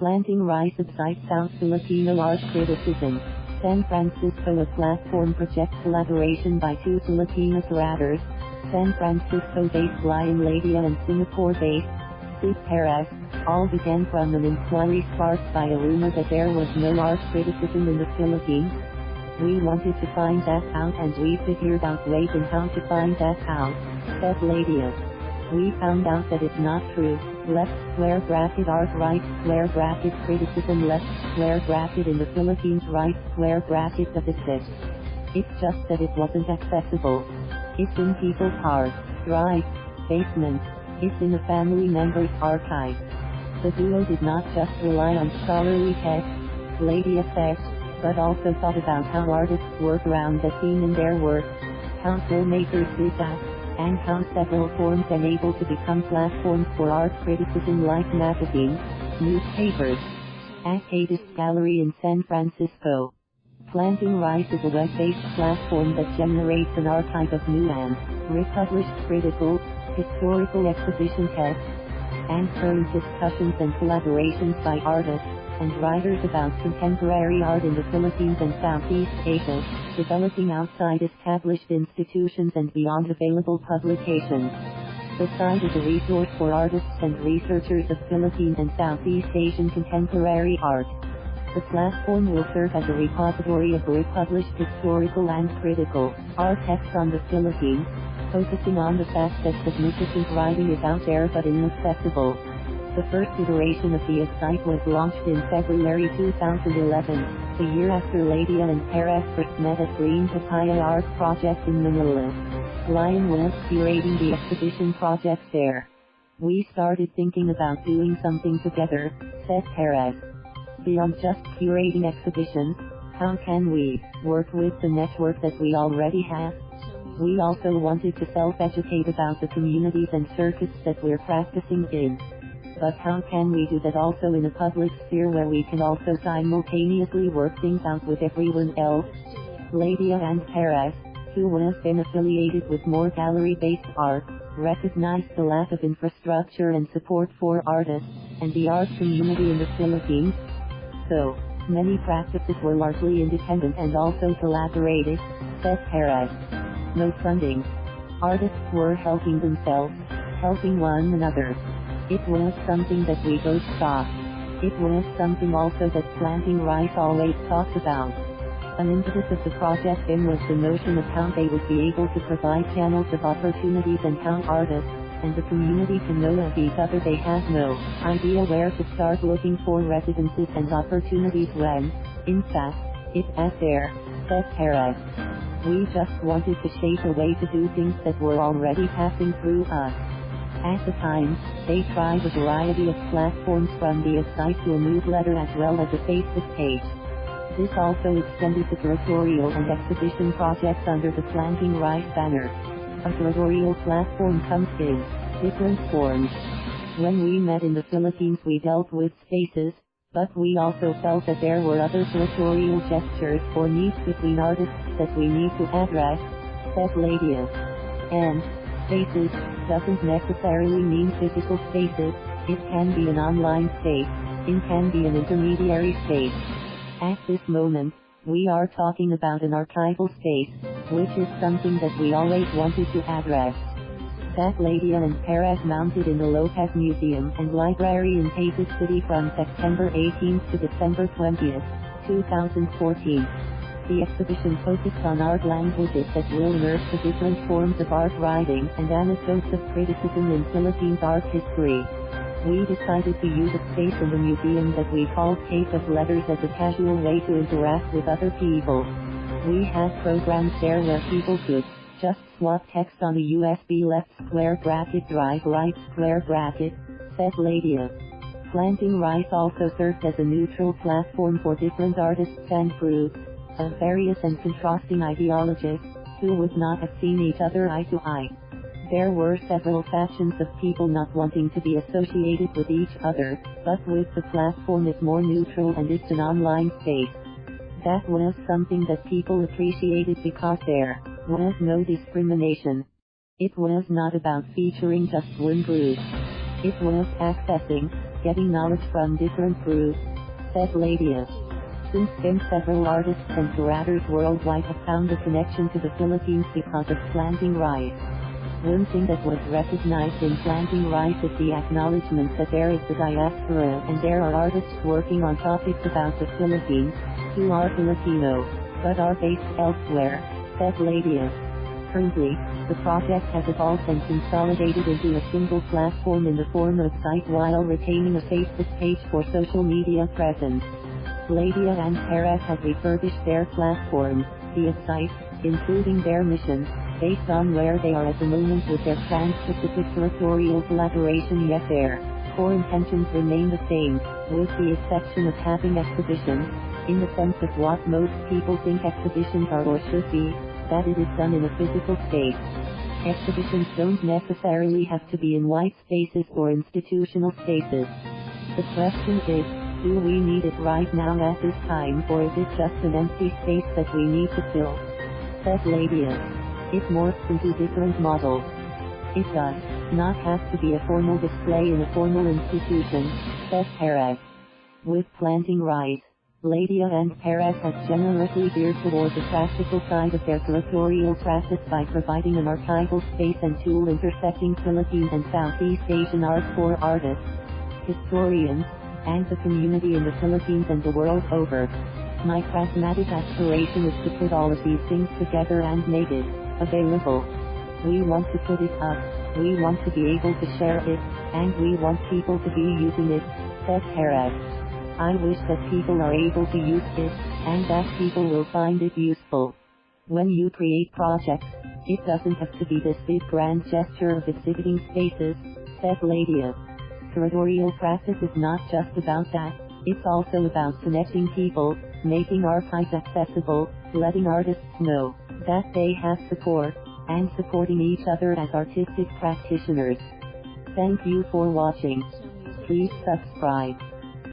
Planting rice beside South Filipino art criticism. San Francisco, a platform project collaboration by two Filipino curators, San Francisco-based Lion Ladia and Singapore-based Sid Perez, all began from an inquiry sparked by a rumor that there was no art criticism in the Philippines. We wanted to find that out, and we figured out ways in how to find that out, said Ladia. We found out that it's not true. Left square bracket art, right square bracket criticism, left square bracket in the Philippines, right square bracket does exist. It's just that it wasn't accessible. It's in people's hearts, drives, basements. It's in a family member's archive. The duo did not just rely on scholarly text, Ladia said, but also thought about how artists work around the theme in their work, how filmmakers did that, and how several forms enable to become platforms for art criticism like magazines, newspapers. At Atis Gallery in San Francisco. Planting Rice is a web-based platform that generates an archive of new and republished critical, historical exhibition texts, and current discussions and collaborations by artists and writers about contemporary art in the Philippines and Southeast Asia, developing outside established institutions and beyond available publications. The site is a resource for artists and researchers of Philippine and Southeast Asian contemporary art. The platform will serve as a repository of republished historical and critical art texts on the Philippines, focusing on the fact that significant writing is out there but inaccessible. The first iteration of the site was launched in February 2011, the year after Ladia and Perez first met at Green Papaya Art Project in Manila. Lion was curating the exhibition project there. We started thinking about doing something together, said Perez. Beyond just curating exhibitions, how can we work with the network that we already have? We also wanted to self-educate about the communities and circuits that we're practicing in. But how can we do that also in a public sphere where we can also simultaneously work things out with everyone else? Ladia and Perez, who have been affiliated with more gallery-based art, recognized the lack of infrastructure and support for artists and the art community in the Philippines. So, many practices were largely independent and also collaborative, said Perez. No funding. Artists were helping themselves, helping one another. It was something that we both saw. It was something also that Planting Rice always talked about. An impetus of the project then was the notion of how they would be able to provide channels of opportunities and how artists and the community can know of each other. They have no idea where to start looking for residences and opportunities when, in fact, it's out there, said Perez. We just wanted to shape a way to do things that were already passing through us. At the time, they tried a variety of platforms from the site to a newsletter as well as a Facebook page. This also extended to curatorial and exhibition projects under the Planting Rice banner. A curatorial platform comes in different forms. When we met in the Philippines, we dealt with spaces, but we also felt that there were other curatorial gestures or needs between artists that we need to address, said Ladia. And spaces doesn't necessarily mean physical spaces. It can be an online space. It can be an intermediary space. At this moment, we are talking about an archival space, which is something that we always wanted to address. That Ladia and Perez mounted in the Lopez Museum and Library in Atis City from September 18th to December 20th, 2014. The exhibition focused on art languages that will immerse the different forms of art writing and anecdotes of criticism in Philippines art history. We decided to use a space in the museum that we called Cave of Letters as a casual way to interact with other people. We had programs there where people could just swap text on a USB left square bracket drive right square bracket, said Ladia. Planting Rice also served as a neutral platform for different artists and groups of various and contrasting ideologies, who would not have seen each other eye to eye. There were several factions of people not wanting to be associated with each other, but with the platform is more neutral and it's an online space. That was something that people appreciated because there was no discrimination. It was not about featuring just one group. It was accessing getting knowledge from different groups, said Ladia. Since then, several artists and curators worldwide have found a connection to the Philippines because of planting rice. One thing that was recognized in planting rice is the acknowledgement that there is a diaspora and there are artists working on topics about the Philippines, who are Filipino, but are based elsewhere, said Ladia. Currently, the project has evolved and consolidated into a single platform in the form of site while retaining a Facebook page for social media presence. Ladia and Perez have refurbished their platform, the site, including their mission, based on where they are at the moment with their trans-Pacific territorial collaboration, yet their core intentions remain the same, with the exception of having exhibitions, in the sense of what most people think exhibitions are or should be, that it is done in a physical space. Exhibitions don't necessarily have to be in white spaces or institutional spaces. The question is, do we need it right now at this time, or is it just an empty space that we need to fill? Said Ladia. It morphs into different models. It does not have to be a formal display in a formal institution, said Perez. With planting rice, Ladia and Perez have generously veered toward the practical side of their curatorial practice by providing an archival space and tool intersecting Philippine and Southeast Asian art for artists, historians, and the community in the Philippines and the world over. My pragmatic aspiration is to put all of these things together and make it available. We want to put it up, we want to be able to share it, and we want people to be using it, said Perez. I wish that people are able to use it, and that people will find it useful. When you create projects, it doesn't have to be this big grand gesture of exhibiting spaces, said Ladia. Curatorial practice is not just about that, it's also about connecting people, making archives accessible, letting artists know that they have support, and supporting each other as artistic practitioners. Thank you for watching. Please subscribe.